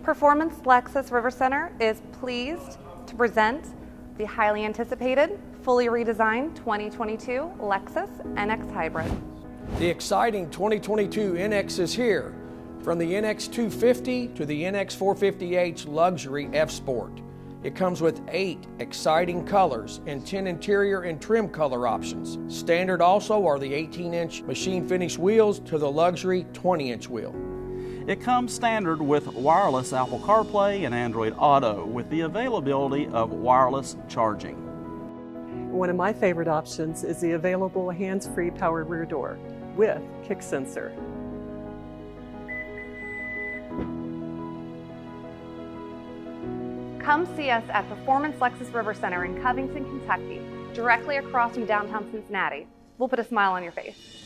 Performance Lexus River Center is pleased to present the highly anticipated, fully redesigned 2022 Lexus NX Hybrid. The exciting 2022 NX is here. From the NX 250 to the NX 450h Luxury F Sport. It comes with 8 exciting colors and 10 interior and trim color options. Standard also are the 18-inch machine finish wheels to the luxury 20-inch wheel. It comes standard with wireless Apple CarPlay and Android Auto with the availability of wireless charging. One of my favorite options is the available hands-free power rear door with kick sensor. Come see us at Performance Lexus River Center in Covington, Kentucky, directly across from downtown Cincinnati. We'll put a smile on your face.